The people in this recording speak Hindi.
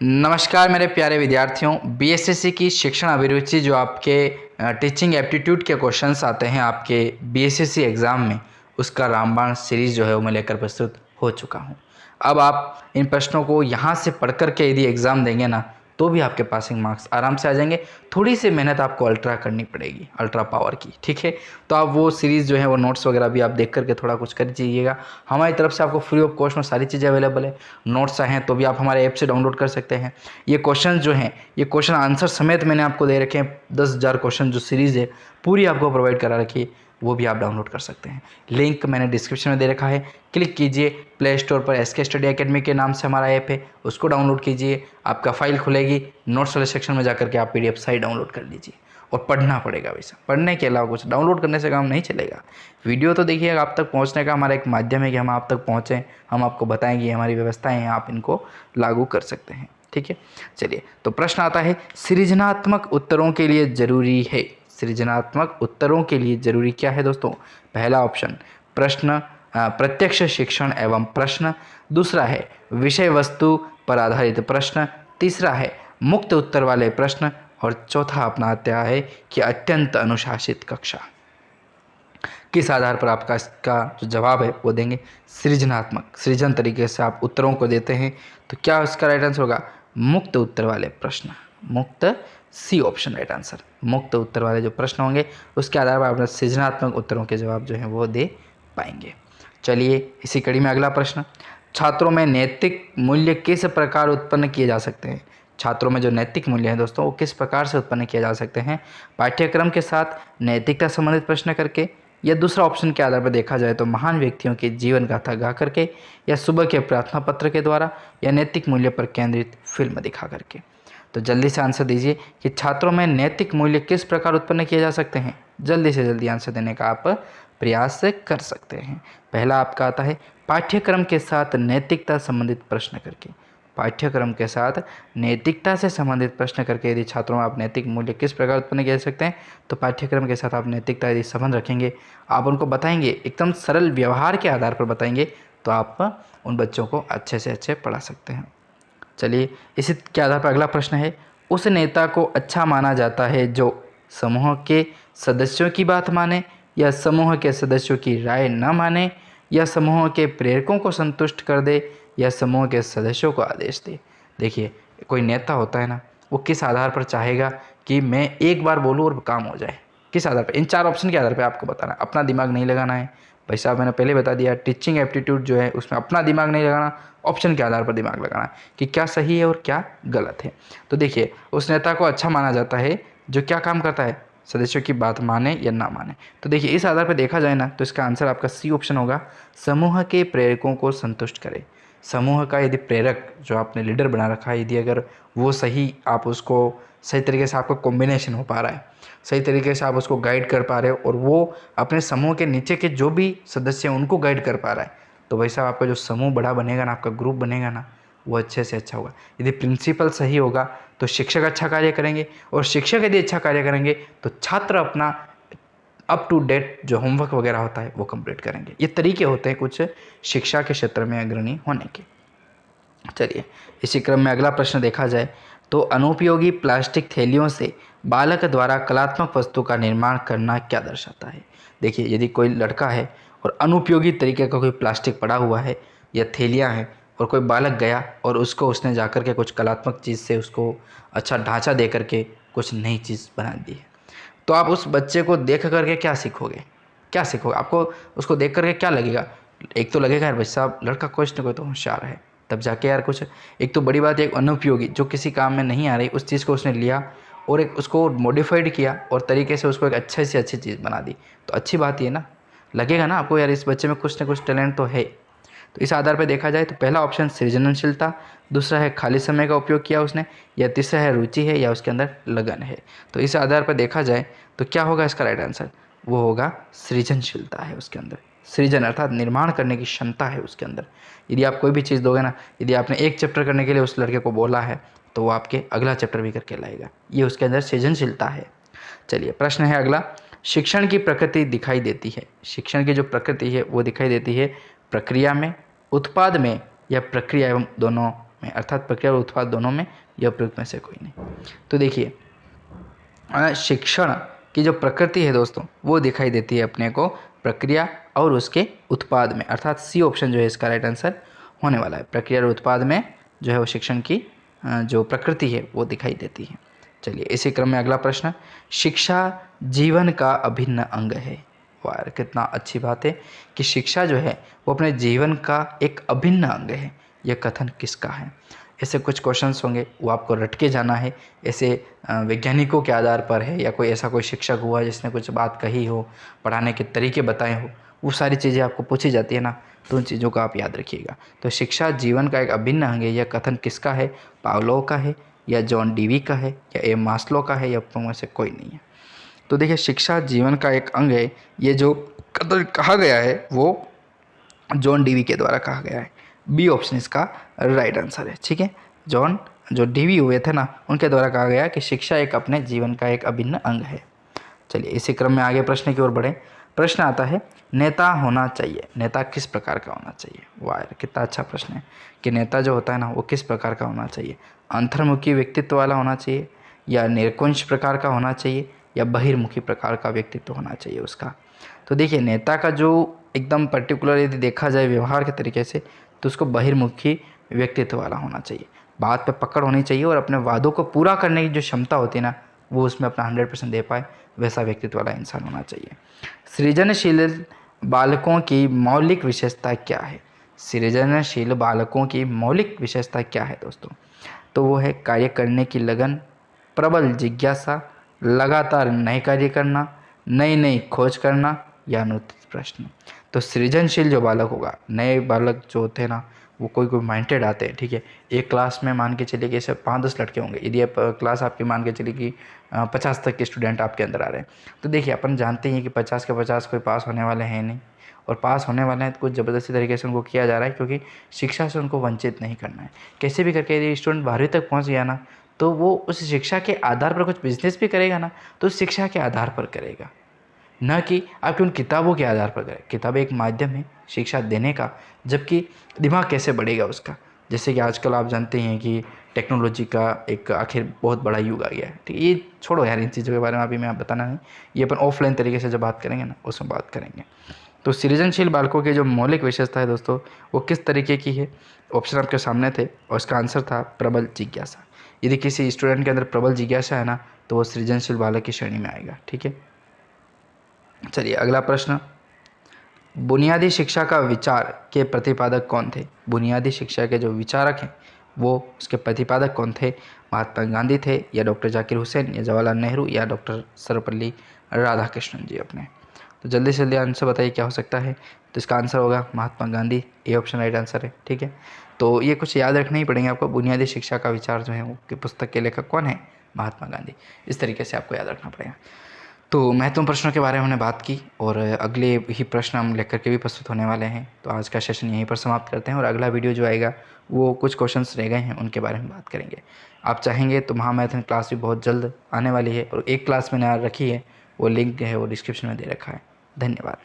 नमस्कार मेरे प्यारे विद्यार्थियों। बीएसएससी की शिक्षण अभिरुचि जो आपके टीचिंग एप्टीट्यूड के क्वेश्चंस आते हैं आपके बीएसएससी एग्ज़ाम में, उसका रामबाण सीरीज़ जो है वो मैं लेकर प्रस्तुत हो चुका हूं। अब आप इन प्रश्नों को यहां से पढ़ कर के यदि एग्ज़ाम देंगे ना, तो भी आपके पासिंग मार्क्स आराम से आ जाएंगे। थोड़ी सी मेहनत आपको अल्ट्रा करनी पड़ेगी, अल्ट्रा पावर की, ठीक है। तो आप वो सीरीज़ जो है वो नोट्स वगैरह भी आप देख करके थोड़ा कुछ कर दीजिएगा। हमारी तरफ से आपको फ्री ऑफ कॉस्ट में सारी चीज़ें अवेलेबल है। नोट्स हैं तो भी आप हमारे ऐप से डाउनलोड कर सकते हैं। ये क्वेश्चन जो हैं, ये क्वेश्चन आंसर समेत मैंने आपको दे रखे हैं। 10,000 क्वेश्चन जो सीरीज़ है पूरी आपको प्रोवाइड करा रखी है, वो भी आप डाउनलोड कर सकते हैं। लिंक मैंने डिस्क्रिप्शन में दे रखा है, क्लिक कीजिए। प्ले स्टोर पर एसके स्टडी एकेडमी के नाम से हमारा ऐप है, उसको डाउनलोड कीजिए। आपका फाइल खुलेगी, नोट्स वाले सेक्शन में जाकर के आप पीडीएफ साइट डाउनलोड कर लीजिए। और पढ़ना पड़ेगा, वैसा पढ़ने के अलावा कुछ डाउनलोड करने से काम नहीं चलेगा। वीडियो तो देखिएगा, आप तक पहुंचने का हमारा एक माध्यम है कि हम आप तक पहुंचें, हम आपको बताएंगे हमारी व्यवस्थाएं हैं, आप इनको लागू कर सकते हैं, ठीक है। चलिए, तो प्रश्न आता है, सृजनात्मक उत्तरों के लिए जरूरी है। सृजनात्मक उत्तरों के लिए जरूरी क्या है दोस्तों? पहला ऑप्शन प्रश्न प्रत्यक्ष शिक्षण एवं प्रश्न, दूसरा है विषय वस्तु पर आधारित प्रश्न, तीसरा है मुक्त उत्तर वाले प्रश्न, और चौथा अपना आता है कि अत्यंत अनुशासित कक्षा। किस आधार पर आपका इसका जो जवाब है वो देंगे? सृजनात्मक, सृजन तरीके से आप उत्तरों को देते हैं, तो क्या इसका राइट आंसर होगा? मुक्त उत्तर वाले प्रश्न, मुक्त, सी ऑप्शन राइट आंसर। मुक्त उत्तर वाले जो प्रश्न होंगे उसके आधार पर अपने सृजनात्मक उत्तरों के जवाब जो हैं वो दे पाएंगे। चलिए, इसी कड़ी में अगला प्रश्न, छात्रों में नैतिक मूल्य किस प्रकार उत्पन्न किए जा सकते हैं? छात्रों में जो नैतिक मूल्य हैं दोस्तों, वो किस प्रकार से उत्पन्न किया जा सकते हैं? पाठ्यक्रम के साथ नैतिकता संबंधित प्रश्न करके, या दूसरा ऑप्शन के आधार पर देखा जाए तो महान व्यक्तियों की जीवन गाथा गा करके, या सुबह के प्रार्थना पत्र के द्वारा, या नैतिक मूल्य पर केंद्रित फिल्म दिखा करके। तो जल्दी से आंसर दीजिए कि छात्रों में नैतिक मूल्य किस प्रकार उत्पन्न किए जा सकते हैं। जल्दी से जल्दी आंसर देने का आप प्रयास कर सकते हैं। पहला आपका आता है पाठ्यक्रम के साथ नैतिकता संबंधित प्रश्न करके। पाठ्यक्रम के साथ नैतिकता से संबंधित प्रश्न करके यदि छात्रों में आप नैतिक मूल्य किस प्रकार उत्पन्न किए जा सकते हैं, तो पाठ्यक्रम के साथ आप नैतिकता यदि संबंध रखेंगे, आप उनको बताएंगे, एकदम सरल व्यवहार के आधार पर बताएंगे, तो आप उन बच्चों को अच्छे से अच्छे पढ़ा सकते हैं। चलिए, इसी के आधार पर अगला प्रश्न है, उस नेता को अच्छा माना जाता है जो समूह के सदस्यों की बात माने, या समूह के सदस्यों की राय न माने, या समूह के प्रेरकों को संतुष्ट कर दे, या समूह के सदस्यों को आदेश दे। देखिए, कोई नेता होता है ना, वो किस आधार पर चाहेगा कि मैं एक बार बोलूँ और काम हो जाए? किस आधार पर? इन चार ऑप्शन के आधार पर आपको बताना है, अपना दिमाग नहीं लगाना है। भाई साहब, मैंने पहले बता दिया, टीचिंग एप्टीट्यूड जो है उसमें अपना दिमाग नहीं लगाना, ऑप्शन के आधार पर दिमाग लगाना कि क्या सही है और क्या गलत है। तो देखिए, उस नेता को अच्छा माना जाता है जो क्या काम करता है? सदस्यों की बात माने या ना माने। तो देखिए, इस आधार पर देखा जाए ना, तो इसका आंसर आपका सी ऑप्शन होगा, समूह के प्रेरकों को संतुष्ट करे। समूह का यदि प्रेरक जो आपने लीडर बना रखा है, यदि अगर वो सही, आप उसको सही तरीके से आपका कॉम्बिनेशन हो पा रहा है, सही तरीके से आप उसको गाइड कर पा रहे हो, और वो अपने समूह के नीचे के जो भी सदस्य हैं उनको गाइड कर पा रहा है, तो वैसा आपका जो समूह बड़ा बनेगा ना, आपका ग्रुप बनेगा ना, वो अच्छे से अच्छा होगा। यदि प्रिंसिपल सही होगा तो शिक्षक अच्छा कार्य करेंगे, और शिक्षक यदि अच्छा कार्य करेंगे तो छात्र अपना अप टू डेट जो होमवर्क वगैरह होता है वो कंप्लीट करेंगे। ये तरीके होते हैं कुछ शिक्षा के क्षेत्र में अग्रणी होने के। चलिए, इसी क्रम में अगला प्रश्न देखा जाए तो अनुपयोगी प्लास्टिक थैलियों से बालक द्वारा कलात्मक वस्तु का निर्माण करना क्या दर्शाता है? देखिए, यदि कोई लड़का है और अनुपयोगी तरीके का कोई प्लास्टिक पड़ा हुआ है या थैलियाँ हैं, और कोई बालक गया और उसको उसने जाकर के कुछ कलात्मक चीज़ से उसको अच्छा ढांचा दे करके कुछ नई चीज़ बना दी है, तो आप उस बच्चे को देख करके क्या सीखोगे? क्या सीखोगे? आपको उसको देख करके क्या लगेगा? एक तो लगेगा यार भाई साहब, लड़का कुछ न कोई तो होशियार है, तब जाके यार कुछ। एक तो बड़ी बात है, एक अनुपयोगी जो किसी काम में नहीं आ रही उस चीज़ को उसने लिया और एक उसको मॉडिफाइड किया और तरीके से उसको एक अच्छे से अच्छी चीज़ बना दी, तो अच्छी बात ये ना लगेगा ना आपको, यार इस बच्चे में कुछ ना कुछ टैलेंट तो है। तो इस आधार पर देखा जाए तो पहला ऑप्शन सृजनशीलता, दूसरा है खाली समय का उपयोग किया उसने, या तीसरा है रुचि है या उसके अंदर लगन है। तो इस आधार पर देखा जाए तो क्या होगा इसका राइट आंसर? वो होगा सृजनशीलता है उसके अंदर। सृजन अर्थात निर्माण करने की क्षमता है उसके अंदर। यदि आप कोई भी चीज़ दोगे ना, यदि आपने एक चैप्टर करने के लिए उस लड़के को बोला है तो वो आपके अगला चैप्टर भी करके लाएगा, ये उसके अंदर सृजनशीलता है। चलिए, प्रश्न है अगला, शिक्षण की प्रकृति दिखाई देती है। शिक्षण की जो प्रकृति है वो दिखाई देती है प्रक्रिया में, उत्पाद में, या प्रक्रिया एवं दोनों में, अर्थात प्रक्रिया और उत्पाद दोनों में या उपयुक्त में से कोई नहीं। तो देखिए शिक्षण की जो प्रकृति है दोस्तों वो दिखाई देती है अपने को प्रक्रिया और उसके उत्पाद में, अर्थात सी ऑप्शन जो है इसका राइट आंसर होने वाला है। प्रक्रिया और उत्पाद में जो है वो शिक्षण की जो प्रकृति है वो दिखाई देती है। चलिए इसी क्रम में अगला प्रश्न, शिक्षा जीवन का अभिन्न अंग है। वाह यार कितना अच्छी बात है कि शिक्षा जो है वो अपने जीवन का एक अभिन्न अंग है। यह कथन किसका है? ऐसे कुछ क्वेश्चंस होंगे वो आपको रट के जाना है, ऐसे वैज्ञानिकों के आधार पर है या कोई ऐसा कोई शिक्षक हुआ जिसने कुछ बात कही हो, पढ़ाने के तरीके बताए हो, वो सारी चीज़ें आपको पूछी जाती है ना, तो उन चीज़ों का आप याद रखिएगा। तो शिक्षा जीवन का एक अभिन्न अंग है, यह कथन किसका है? पावलोव का है या जॉन डीवी का है या ए मास्लो का है या में से कोई नहीं है। तो देखिए शिक्षा जीवन का एक अंग है, ये जो कथन कहा गया है वो जॉन डीवी के द्वारा कहा गया है। बी ऑप्शन इसका राइट आंसर है। ठीक है, जॉन जो डीवी हुए थे ना उनके द्वारा कहा गया कि शिक्षा एक अपने जीवन का एक अभिन्न अंग है। चलिए इसी क्रम में आगे प्रश्न की ओर बढ़े। प्रश्न आता है नेता होना चाहिए, नेता किस प्रकार का होना चाहिए? वाह यार कितना अच्छा प्रश्न है कि नेता जो होता है ना वो किस प्रकार का होना चाहिए? अंतर्मुखी व्यक्तित्व वाला होना चाहिए या निरकुंज प्रकार का होना चाहिए या बहिर्मुखी प्रकार का व्यक्तित्व होना चाहिए उसका? तो देखिए नेता का जो एकदम पर्टिकुलर यदि देखा जाए व्यवहार के तरीके से तो उसको बहिर्मुखी व्यक्तित्व वाला होना चाहिए, बात पे पकड़ होनी चाहिए और अपने वादों को पूरा करने की जो क्षमता होती है ना वो उसमें अपना 100% दे पाए, वैसा व्यक्तित्व वाला इंसान होना चाहिए। सृजनशील बालकों की मौलिक विशेषता क्या है? सृजनशील बालकों की मौलिक विशेषता क्या है दोस्तों? तो वो है कार्य करने की लगन, प्रबल जिज्ञासा, लगातार नए कार्य करना, नई नई खोज करना या अनुत्तरित प्रश्न। तो सृजनशील जो बालक होगा, नए बालक जो होते हैं ना वो कोई माइंडेड आते हैं। ठीक है, एक क्लास में मान के चलिए कि ऐसे 5-10 लड़के होंगे, यदि आप क्लास आपकी मान के चलिए कि 50 तक के स्टूडेंट आपके अंदर आ रहे हैं, तो देखिए अपन जानते हैं कि 50 के 50 कोई पास होने वाले हैं नहीं, और पास होने वाले हैं तो कुछ ज़बरदस्ती तरीके से उनको किया जा रहा है क्योंकि शिक्षा से उनको वंचित नहीं करना है। कैसे भी करके यदि स्टूडेंट 12वीं तक पहुँच गया ना तो वो उस शिक्षा के आधार पर कुछ बिजनेस भी करेगा ना तो उस शिक्षा के आधार पर करेगा, न कि आपकी उन किताबों के आधार पर करें। किताबें एक माध्यम है शिक्षा देने का, जबकि दिमाग कैसे बढ़ेगा उसका। जैसे कि आजकल आप जानते हैं कि टेक्नोलॉजी का एक आखिर बहुत बड़ा युग आ गया है। ठीक है, ये छोड़ो यार इन चीज़ों के बारे में अभी मैं आप बताना नहीं, ये अपन ऑफलाइन तरीके से जब बात करेंगे ना उसमें बात करेंगे। तो सृजनशील बालकों की जो मौलिक विशेषता है दोस्तों वो किस तरीके की है? ऑप्शन आपके सामने थे और इसका आंसर था प्रबल जिज्ञासा। यदि किसी स्टूडेंट के अंदर प्रबल जिज्ञासा है ना तो वो सृजनशील बालक की श्रेणी में आएगा। ठीक है, चलिए अगला प्रश्न, बुनियादी शिक्षा का विचार के प्रतिपादक कौन थे? बुनियादी शिक्षा के जो विचारक हैं वो उसके प्रतिपादक कौन थे? महात्मा गांधी थे या डॉक्टर जाकिर हुसैन या जवाहरलाल नेहरू या डॉक्टर सर्वपल्ली राधाकृष्णन जी अपने? तो जल्दी से जल्दी आंसर बताइए क्या हो सकता है? तो इसका आंसर होगा महात्मा गांधी, ये ऑप्शन राइट आंसर है। ठीक है, तो ये कुछ याद रखना ही पड़ेंगे आपको, बुनियादी शिक्षा का विचार जो है वो कि पुस्तक के लेखक कौन है? महात्मा गांधी। इस तरीके से आपको याद रखना पड़ेगा। तो महत्वपूर्ण प्रश्नों के बारे में हमने बात की और अगले ही प्रश्न हम लेकर के भी प्रस्तुत होने वाले हैं। तो आज का सेशन यहीं पर समाप्त करते हैं और अगला वीडियो जो आएगा वो कुछ क्वेश्चंस रह गए हैं उनके बारे में बात करेंगे। आप चाहेंगे तो महामैथन क्लास भी बहुत जल्द आने वाली है और एक क्लास मैंने रखी है, वो लिंक है वो डिस्क्रिप्शन में दे रखा है। धन्यवाद।